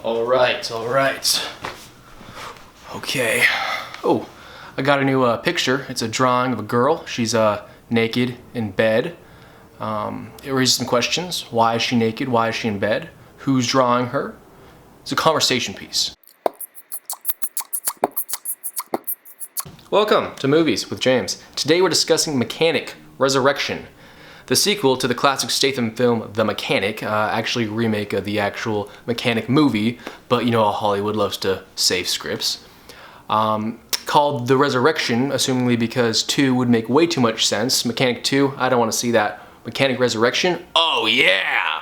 All right. Okay. Oh, I got a new picture. It's a drawing of a girl. She's naked in bed. It raises some questions. Why is she naked? Why is she in bed? Who's drawing her? It's a conversation piece. Welcome to Movies with James. Today we're discussing Mechanic: Resurrection, the sequel to the classic Statham film The Mechanic, actually a remake of the actual Mechanic movie, but you know how Hollywood loves to save scripts. Called The Resurrection, assumingly because 2 would make way too much sense. Mechanic 2, I don't want to see that. Mechanic Resurrection, oh yeah!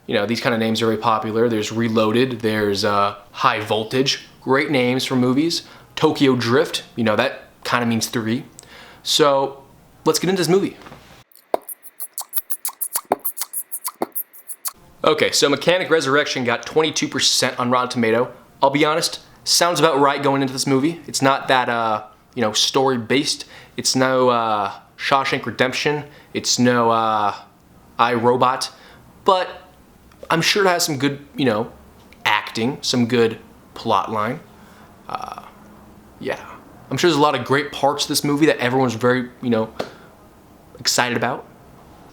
You know, these kind of names are very popular. There's Reloaded, there's High Voltage, great names for movies. Tokyo Drift, you know, that kind of means 3. So, let's get into this movie. Okay, so Mechanic Resurrection got 22% on Rotten Tomato. I'll be honest, sounds about right going into this movie. It's not that, story-based. It's no Shawshank Redemption. It's no iRobot. But I'm sure it has some good, acting, some good plot line. Yeah. I'm sure there's a lot of great parts to this movie that everyone's very, excited about.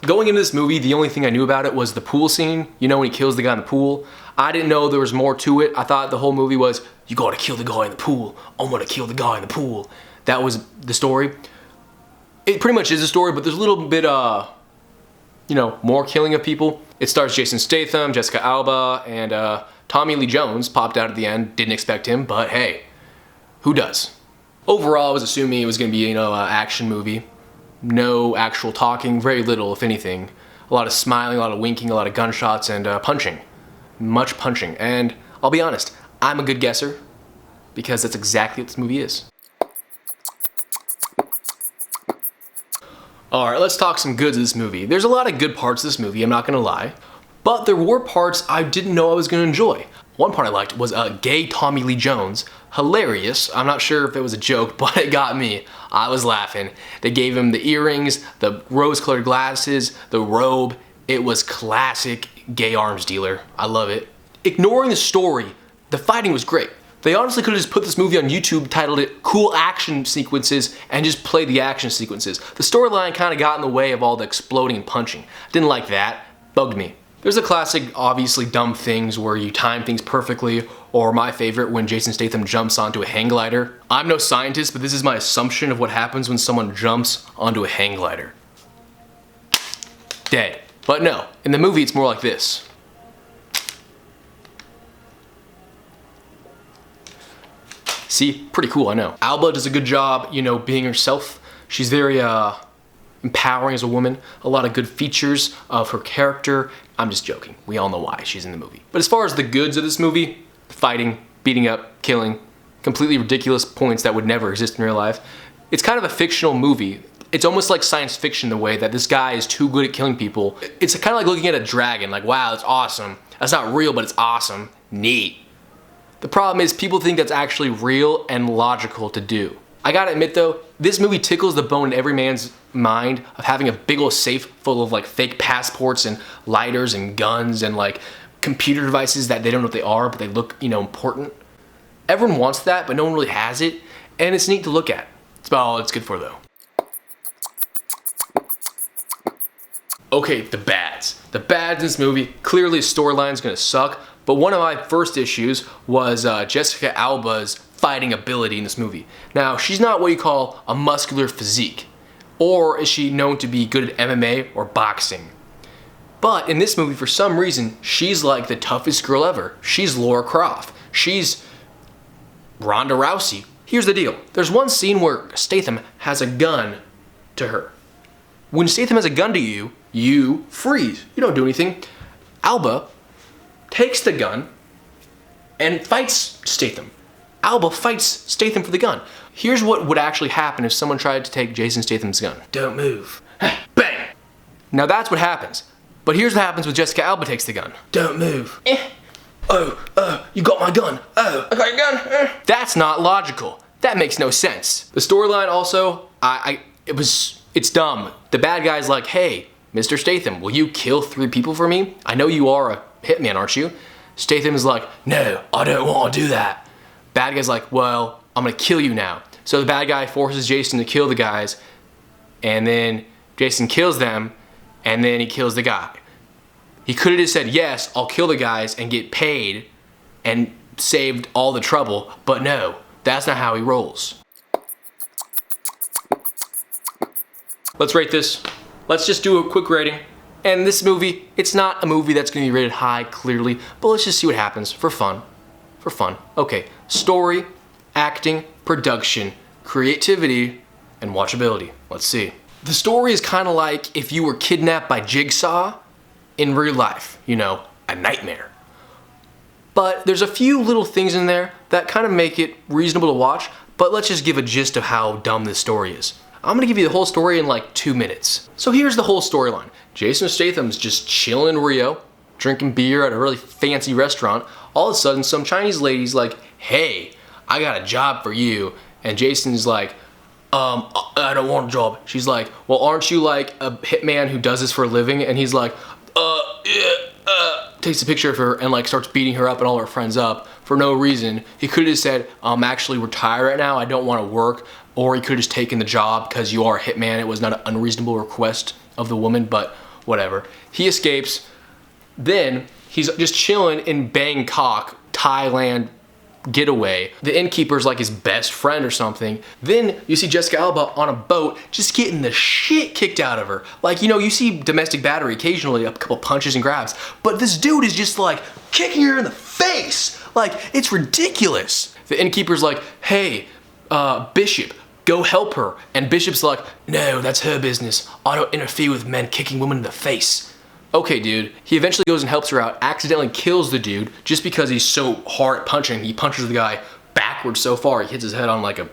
Going into this movie, the only thing I knew about it was the pool scene. You know, when he kills the guy in the pool. I didn't know there was more to it. I thought the whole movie was, you gotta kill the guy in the pool. I'm gonna kill the guy in the pool. That was the story. It pretty much is a story, but there's a little bit, more killing of people. It stars Jason Statham, Jessica Alba, and Tommy Lee Jones popped out at the end. Didn't expect him, but hey, who does? Overall, I was assuming it was gonna be, an action movie. No actual talking, very little, if anything. A lot of smiling, a lot of winking, a lot of gunshots, and punching. Much punching. And I'll be honest, I'm a good guesser, because that's exactly what this movie is. Alright, let's talk some goods of this movie. There's a lot of good parts of this movie, I'm not gonna lie. But there were parts I didn't know I was gonna enjoy. One part I liked was gay Tommy Lee Jones. Hilarious. I'm not sure if it was a joke, but it got me. I was laughing. They gave him the earrings, the rose-colored glasses, the robe. It was classic gay arms dealer. I love it. Ignoring the story, the fighting was great. They honestly could have just put this movie on YouTube, titled it Cool Action Sequences, and just played the action sequences. The storyline kind of got in the way of all the exploding and punching. Didn't like that. Bugged me. There's the classic, obviously dumb things where you time things perfectly, or my favorite, when Jason Statham jumps onto a hang glider. I'm no scientist, but this is my assumption of what happens when someone jumps onto a hang glider. Dead. But no, in the movie it's more like this. See, pretty cool, I know. Alba does a good job, being herself. She's very, empowering as a woman. A lot of good features of her character. I'm just joking. We all know why she's in the movie. But as far as the goods of this movie, fighting, beating up, killing, completely ridiculous points that would never exist in real life. It's kind of a fictional movie. It's almost like science fiction, the way that this guy is too good at killing people. It's kind of like looking at a dragon, like, wow, that's awesome. That's not real, but it's awesome. Neat. The problem is people think that's actually real and logical to do. I gotta admit though, this movie tickles the bone in every man's mind of having a big old safe full of fake passports and lighters and guns and computer devices that they don't know what they are, but they look, important. Everyone wants that, but no one really has it, and it's neat to look at. It's about all it's good for though. Okay, the bads. The bads in this movie, clearly the storyline's gonna suck, but one of my first issues was Jessica Alba's fighting ability in this movie. Now, she's not what you call a muscular physique, or is she known to be good at MMA or boxing. But in this movie, for some reason, she's like the toughest girl ever. She's Lara Croft. She's Ronda Rousey. Here's the deal. There's one scene where Statham has a gun to her. When Statham has a gun to you, you freeze. You don't do anything. Alba takes the gun and fights Statham. Alba fights Statham for the gun. Here's what would actually happen if someone tried to take Jason Statham's gun. Don't move. Bang! Now that's what happens. But here's what happens when Jessica Alba takes the gun. Don't move. You got my gun. Oh, I got your gun. That's not logical. That makes no sense. The storyline also, it's dumb. The bad guy's like, hey, Mr. Statham, will you kill 3 people for me? I know you are a hitman, aren't you? Statham is like, no, I don't want to do that. Bad guy's like, well, I'm gonna kill you now. So the bad guy forces Jason to kill the guys, and then Jason kills them, and then he kills the guy. He could have just said, yes, I'll kill the guys and get paid and saved all the trouble, but no, that's not how he rolls. Let's rate this. Let's just do a quick rating. And this movie, it's not a movie that's gonna be rated high, clearly, but let's just see what happens for fun. For fun. Okay, story, acting, production, creativity, and watchability. Let's see. The story is kind of like if you were kidnapped by Jigsaw in real life, you know, a nightmare. But there's a few little things in there that kind of make it reasonable to watch, but let's just give a gist of how dumb this story is. I'm gonna give you the whole story in like 2 minutes. So here's the whole storyline. Jason Statham's just chilling in Rio, drinking beer at a really fancy restaurant. All of a sudden, some Chinese lady's like, hey, I got a job for you. And Jason's like, I don't want a job. She's like, well, aren't you like a hitman who does this for a living? And he's like, takes a picture of her and like starts beating her up and all her friends up for no reason. He could have just said, I'm actually retired right now, I don't want to work. Or he could have just taken the job because you are a hitman. It was not an unreasonable request of the woman, but whatever. He escapes. Then he's just chilling in Bangkok, Thailand getaway. The innkeeper's like his best friend or something. Then you see Jessica Alba on a boat just getting the shit kicked out of her. Like, you know, you see domestic battery occasionally, a couple punches and grabs, but this dude is just like kicking her in the face. Like, it's ridiculous. The innkeeper's like, hey, Bishop, go help her. And Bishop's like, no, that's her business. I don't interfere with men kicking women in the face. Okay, dude. He eventually goes and helps her out, accidentally kills the dude just because he's so hard at punching. He punches the guy backwards so far, he hits his head on like a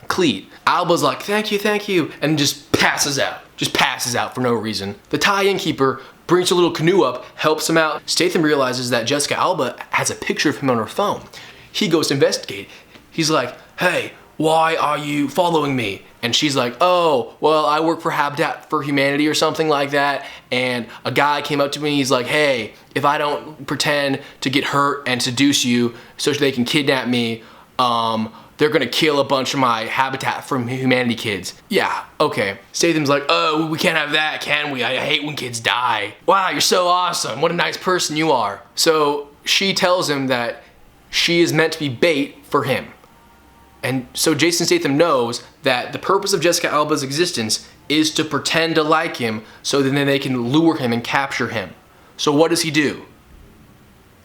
cleat. Alba's like, thank you, and just passes out. Just passes out for no reason. The Thai innkeeper brings a little canoe up, helps him out. Statham realizes that Jessica Alba has a picture of him on her phone. He goes to investigate. He's like, hey, why are you following me? And she's like, oh, well, I work for Habitat for Humanity or something like that. And a guy came up to me, he's like, hey, if I don't pretend to get hurt and seduce you so they can kidnap me, they're gonna kill a bunch of my Habitat for Humanity kids. Yeah, okay. Statham's like, oh, we can't have that, can we? I hate when kids die. Wow, you're so awesome. What a nice person you are. So she tells him that she is meant to be bait for him. And so Jason Statham knows that the purpose of Jessica Alba's existence is to pretend to like him so then they can lure him and capture him. So what does he do?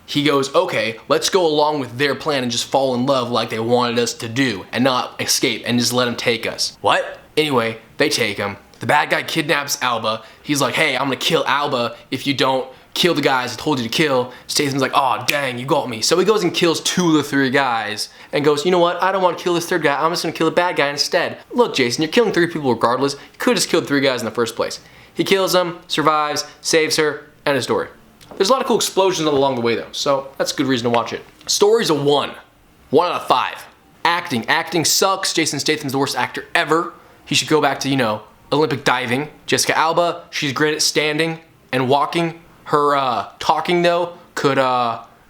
He goes, okay, let's go along with their plan and just fall in love like they wanted us to do and not escape and just let them take us. What? Anyway, they take him. The bad guy kidnaps Alba. He's like, hey, I'm gonna kill Alba if you don't kill the guys I told you to kill. Statham's like, oh dang, you got me. So he goes and kills 2 of the 3 guys and goes, you know what, I don't want to kill this 3rd guy, I'm just gonna kill the bad guy instead. Look, Jason, you're killing 3 people regardless. You could have just killed 3 guys in the first place. He kills them, survives, saves her, end of story. There's a lot of cool explosions along the way though, so that's a good reason to watch it. Story's a 1. 1 out of 5. Acting sucks. Jason Statham's the worst actor ever. He should go back to, you know, Olympic diving. Jessica Alba, she's great at standing and walking. Her talking though could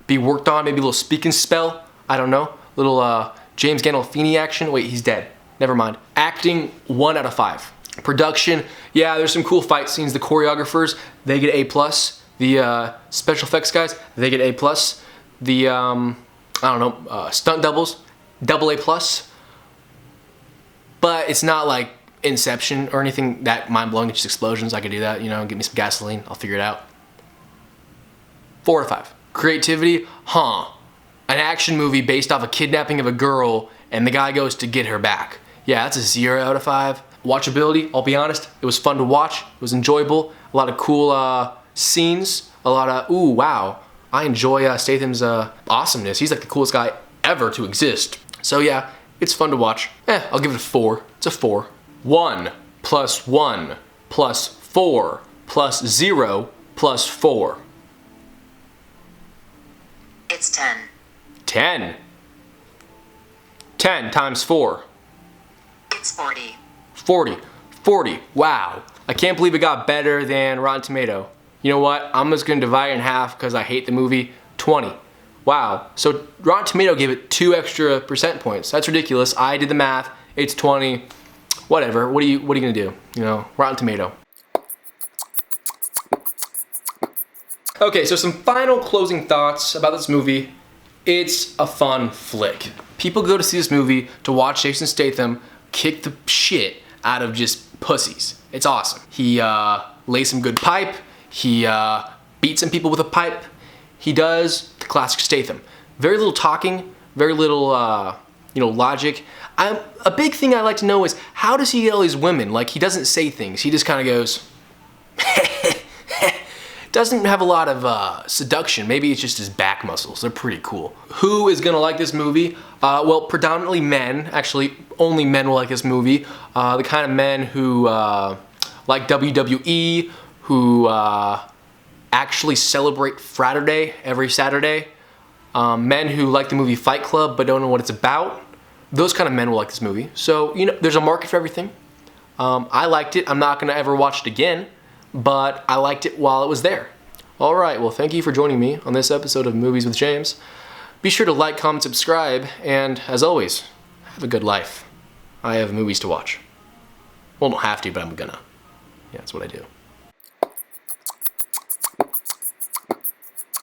be worked on, maybe a little speaking spell, I don't know. Little James Gandolfini action. Wait, he's dead. Never mind. Acting, 1 out of 5. Production, yeah, there's some cool fight scenes. The choreographers, they get A+. The special effects guys, they get A+. The, I don't know, stunt doubles, AA+. But it's not like Inception or anything that mind-blowing, it's just explosions. I could do that, you know, get me some gasoline, I'll figure it out. 4 out of 5. Creativity, An action movie based off a kidnapping of a girl and the guy goes to get her back. Yeah, that's a 0 out of 5. Watchability, I'll be honest, it was fun to watch, it was enjoyable, a lot of cool scenes, a lot of, ooh, wow. I enjoy Statham's awesomeness. He's like the coolest guy ever to exist. So yeah, it's fun to watch. I'll give it a 4. It's a 4. 1 plus 1 plus 4 plus 0 plus 4. It's 10. 10. 10 times 4. It's 40. 40. 40. Wow. I can't believe it got better than Rotten Tomato. You know what? I'm just gonna divide it in half because I hate the movie. 20. Wow. So Rotten Tomato gave it 2 extra percent points. That's ridiculous. I did the math. It's 20. Whatever. What are you gonna do? You know, Rotten Tomato. Okay, so some final closing thoughts about this movie. It's a fun flick. People go to see this movie to watch Jason Statham kick the shit out of just pussies. It's awesome. He lays some good pipe. He beats some people with a pipe. He does the classic Statham. Very little talking, very little logic. A big thing I like to know is, how does he get all these women? Like, he doesn't say things. He just kind of goes, doesn't have a lot of seduction. Maybe it's just his back muscles. They're pretty cool. Who is gonna like this movie? Well, predominantly men. Actually, only men will like this movie. The kind of men who like WWE, who actually celebrate Fraturday every Saturday. Men who like the movie Fight Club but don't know what it's about. Those kind of men will like this movie. So, you know, there's a market for everything. I liked it. I'm not gonna ever watch it again, but I liked it while it was there. All right, well, thank you for joining me on this episode of Movies with James. Be sure to like, comment, subscribe, and as always, have a good life. I have movies to watch. Well, don't have to, but I'm gonna. Yeah, that's what I do.